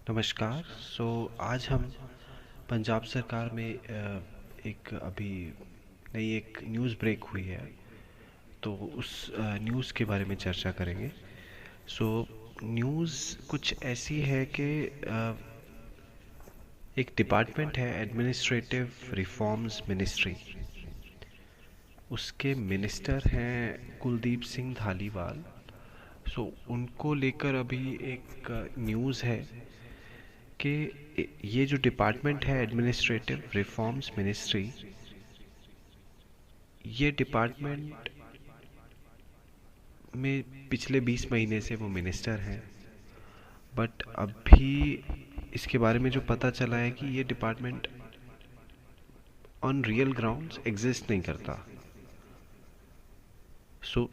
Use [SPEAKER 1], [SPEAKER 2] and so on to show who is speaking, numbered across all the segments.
[SPEAKER 1] नमस्कार। आज हम पंजाब सरकार में एक अभी नई एक न्यूज़ ब्रेक हुई है, तो उस न्यूज़ के बारे में चर्चा करेंगे। सो न्यूज़ कुछ ऐसी है कि एक डिपार्टमेंट है, एडमिनिस्ट्रेटिव रिफॉर्म्स मिनिस्ट्री। उसके मिनिस्टर हैं कुलदीप सिंह धालीवाल। उनको लेकर अभी एक न्यूज़ है कि ये जो डिपार्टमेंट है, एडमिनिस्ट्रेटिव रिफॉर्म्स मिनिस्ट्री, ये डिपार्टमेंट में पिछले 20 महीने से वो मिनिस्टर हैं, बट अभी इसके बारे में जो पता चला है कि ये department on real grounds exist नहीं करता।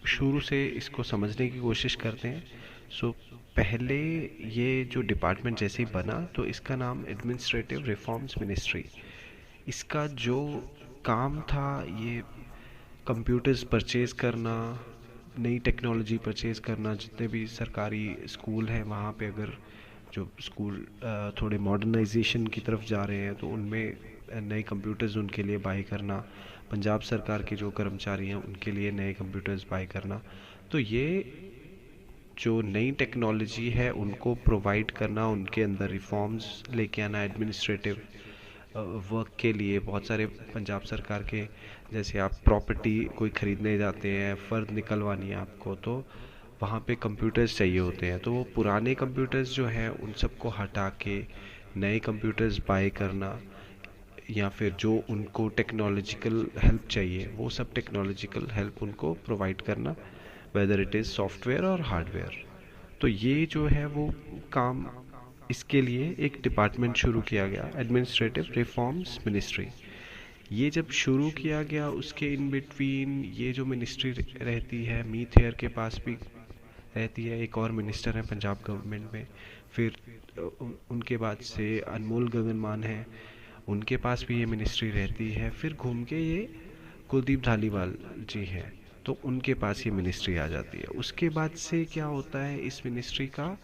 [SPEAKER 1] शुरू से इसको समझने की कोशिश करते हैं। सो पहले ये जो डिपार्टमेंट जैसे ही बना तो इसका नाम एडमिनिस्ट्रेटिव रिफॉर्म्स मिनिस्ट्री। इसका जो काम था, ये कंप्यूटर्स परचेज़ करना, नई टेक्नोलॉजी परचेज़ करना। जितने भी सरकारी स्कूल हैं वहाँ पे अगर जो स्कूल थोड़े मॉडर्नाइजेशन की तरफ जा रहे हैं तो उनमें नए कंप्यूटर्स उनके लिए बाई करना, पंजाब सरकार के जो कर्मचारी हैं उनके लिए नए कंप्यूटर्स बाई करना। तो ये जो नई टेक्नोलॉजी है उनको प्रोवाइड करना, उनके अंदर रिफॉर्म्स लेके आना। एडमिनिस्ट्रेटिव वर्क के लिए बहुत सारे पंजाब सरकार के, जैसे आप प्रॉपर्टी कोई ख़रीदने जाते हैं, फ़र्द निकलवानी है आपको, तो वहाँ पे कंप्यूटर्स चाहिए होते हैं। तो वो पुराने कंप्यूटर्स जो हैं उन सबको हटा के नए कंप्यूटर्स बाय करना, या फिर जो उनको टेक्नोलॉजिकल हेल्प चाहिए वो सब टेक्नोलॉजिकल हेल्प उनको प्रोवाइड करना, वेदर इट इज़ सॉफ्टवेयर और हार्डवेयर। तो ये जो है वो काम, इसके लिए एक डिपार्टमेंट शुरू किया गया, एडमिनिस्ट्रेटिव रिफॉर्म्स मिनिस्ट्री। ये जब शुरू किया गया उसके इन बिटवीन ये जो मिनिस्ट्री रहती है, मीत हेयर के पास भी रहती है, एक और मिनिस्टर है पंजाब गवर्नमेंट में। फिर उनके बाद से अनमोल गगन मान है, उनके पास भी ये मिनिस्ट्री रहती है। फिर घूम के ये कुलदीप धालीवाल जी हैं, तो उनके पास ये मिनिस्ट्री आ जाती है। उसके बाद से क्या होता है, इस मिनिस्ट्री का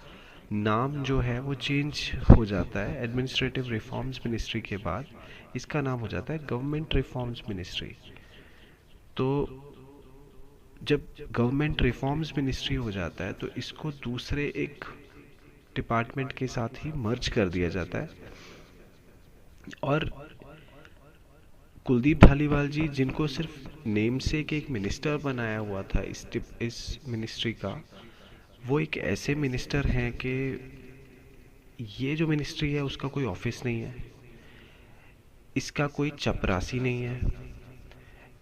[SPEAKER 1] नाम जो है वो चेंज हो जाता है। एडमिनिस्ट्रेटिव रिफॉर्म्स मिनिस्ट्री के बाद इसका नाम हो जाता है गवर्नमेंट रिफॉर्म्स मिनिस्ट्री। तो जब गवर्नमेंट रिफॉर्म्स मिनिस्ट्री हो जाता है तो इसको दूसरे एक डिपार्टमेंट के साथ ही मर्ज कर दिया जाता है। और कुलदीप धालीवाल जी, जिनको सिर्फ नेम से कि एक मिनिस्टर बनाया हुआ था इस मिनिस्ट्री का, वो एक ऐसे मिनिस्टर हैं कि ये जो मिनिस्ट्री है उसका कोई ऑफिस नहीं है, इसका कोई चपरासी नहीं है,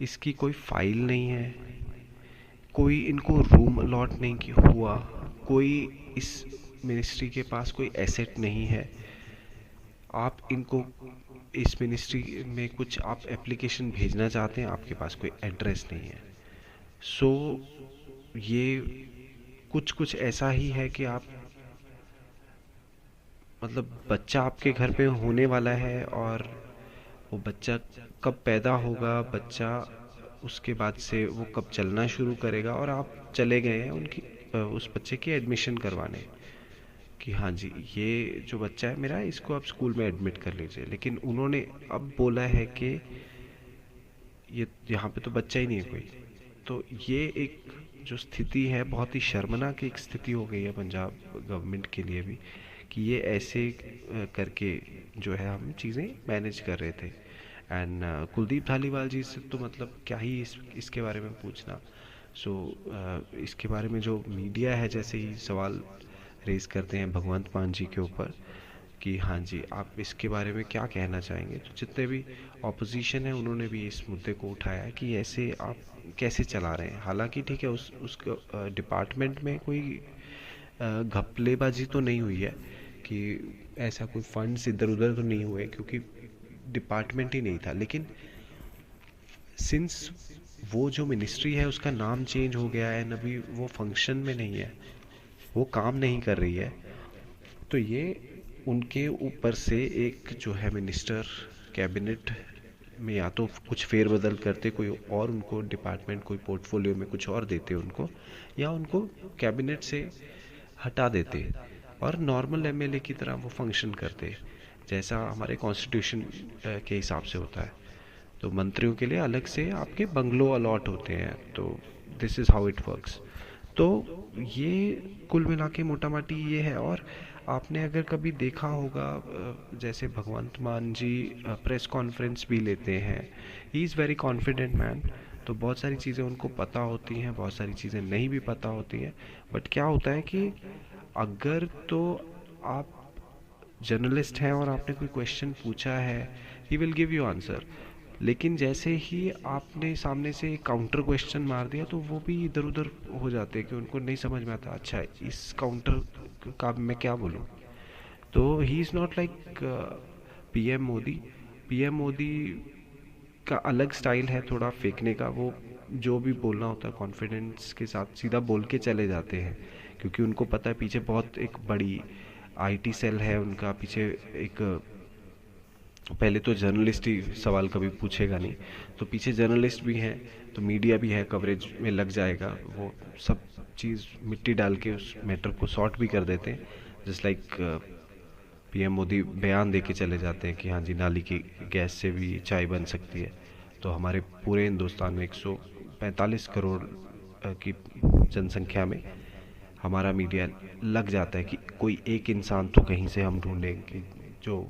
[SPEAKER 1] इसकी कोई फाइल नहीं है, कोई इनको रूम अलॉट नहीं हुआ, कोई इस मिनिस्ट्री के पास कोई एसेट नहीं है। आप इनको इस मिनिस्ट्री में कुछ आप एप्लीकेशन भेजना चाहते हैं, आपके पास कोई एड्रेस नहीं है। सो ये कुछ कुछ ऐसा ही है कि आप, मतलब बच्चा आपके घर पे होने वाला है और वो बच्चा कब पैदा होगा, बच्चा उसके बाद से वो कब चलना शुरू करेगा, और आप चले गए हैं उनकी उस बच्चे की एडमिशन करवाने कि हाँ जी ये जो बच्चा है मेरा, इसको आप स्कूल में एडमिट कर लीजिए। लेकिन उन्होंने अब बोला है कि ये यहाँ पे तो बच्चा ही नहीं है कोई। तो ये एक जो स्थिति है, बहुत ही शर्मनाक एक स्थिति हो गई है पंजाब गवर्नमेंट के लिए भी, कि ये ऐसे करके जो है हम चीज़ें मैनेज कर रहे थे। एंड कुलदीप धालीवाल जी से तो मतलब क्या ही इसके बारे में पूछना। इसके बारे में जो मीडिया है जैसे ही सवाल रेज करते हैं भगवंत मान जी के ऊपर कि हाँ जी आप इसके बारे में क्या कहना चाहेंगे, तो जितने भी ऑपोजिशन है उन्होंने भी इस मुद्दे को उठाया है कि ऐसे आप कैसे चला रहे हैं। हालांकि ठीक है, उस डिपार्टमेंट में कोई घपलेबाजी तो नहीं हुई है, कि ऐसा कोई फंड्स इधर उधर तो नहीं हुए, क्योंकि डिपार्टमेंट ही नहीं था। लेकिन सिंस वो जो मिनिस्ट्री है उसका नाम चेंज हो गया है, अभी वो फंक्शन में नहीं है, वो काम नहीं कर रही है, तो ये उनके ऊपर से एक जो है मिनिस्टर कैबिनेट में या तो कुछ फेरबदल करते, कोई और उनको डिपार्टमेंट कोई पोर्टफोलियो में कुछ और देते उनको, या उनको कैबिनेट से हटा देते। और नॉर्मल एमएलए की तरह वो फंक्शन करते, जैसा हमारे कॉन्स्टिट्यूशन के हिसाब से होता है। तो मंत्रियों के लिए अलग से आपके बंगलो अलॉट होते हैं, तो this is how it works. तो ये कुल मिला के मोटा माटी ये है। और आपने अगर कभी देखा होगा, जैसे भगवंत मान जी प्रेस कॉन्फ्रेंस भी लेते हैं, he is very confident man. तो बहुत सारी चीज़ें उनको पता होती हैं, बहुत सारी चीज़ें नहीं भी पता होती हैं। बट क्या होता है कि अगर तो आप जर्नलिस्ट हैं और आपने कोई क्वेश्चन पूछा है, he will give you answer. लेकिन जैसे ही आपने सामने से काउंटर क्वेश्चन मार दिया तो वो भी इधर उधर हो जाते हैं कि उनको नहीं समझ में आता, अच्छा इस काउंटर का मैं क्या बोलूँ। तो he is not like PM Modi. PM Modi का अलग स्टाइल है थोड़ा फेंकने का, वो जो भी बोलना होता है कॉन्फिडेंस के साथ सीधा बोल के चले जाते हैं, क्योंकि उनको पता है पीछे बहुत एक बड़ी आईटी सेल है उनका पीछे। एक पहले तो जर्नलिस्ट ही सवाल कभी पूछेगा नहीं, तो पीछे जर्नलिस्ट भी हैं, तो मीडिया भी है, कवरेज में लग जाएगा, वो सब चीज़ मिट्टी डाल के उस मैटर को सॉर्ट भी कर देते हैं। जस्ट लाइक पीएम मोदी बयान दे के चले जाते हैं कि हाँ जी नाली की गैस से भी चाय बन सकती है। तो हमारे पूरे हिंदुस्तान में 145 करोड़ की जनसंख्या में हमारा मीडिया लग जाता है कि कोई एक इंसान तो कहीं से हम ढूंढेंगे जो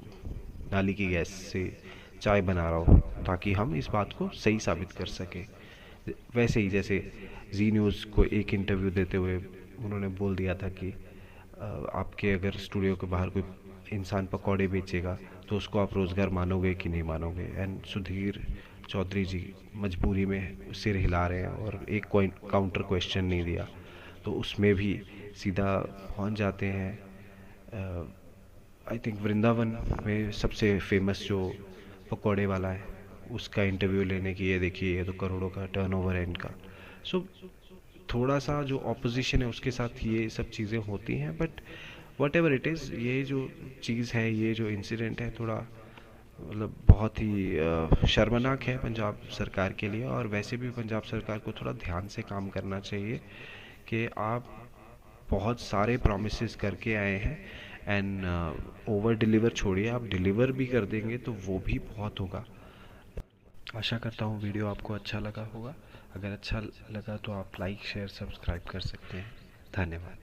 [SPEAKER 1] नाली की गैस से चाय बना रहा हो, ताकि हम इस बात को सही साबित कर सकें। वैसे ही जैसे जी न्यूज़ को एक इंटरव्यू देते हुए उन्होंने बोल दिया था कि आपके अगर स्टूडियो के बाहर कोई इंसान पकौड़े बेचेगा तो उसको आप रोज़गार मानोगे कि नहीं मानोगे। एंड सुधीर चौधरी जी मजबूरी में सिर हिला रहे हैं और एक कोई काउंटर क्वेश्चन नहीं दिया, तो उसमें भी सीधा पहुंच जाते हैं। आई थिंक वृंदावन में सबसे फेमस जो पकौड़े वाला है उसका इंटरव्यू लेने की, ये देखिए ये तो करोड़ों का टर्नओवर है इनका। सो थोड़ा सा जो ऑपोजिशन है उसके साथ ये सब चीज़ें होती हैं, but what ever it is, ये जो चीज़ है, ये जो इंसिडेंट है, थोड़ा मतलब बहुत ही शर्मनाक है पंजाब सरकार के लिए। और वैसे भी पंजाब सरकार को थोड़ा ध्यान से काम करना चाहिए कि आप बहुत सारे प्रोमिसेस करके आए हैं, एंड ओवर डिलीवर छोड़िए, आप डिलीवर भी कर देंगे तो वो भी बहुत होगा। आशा करता हूँ वीडियो आपको अच्छा लगा होगा। अगर अच्छा लगा तो आप लाइक शेयर सब्सक्राइब कर सकते हैं। धन्यवाद।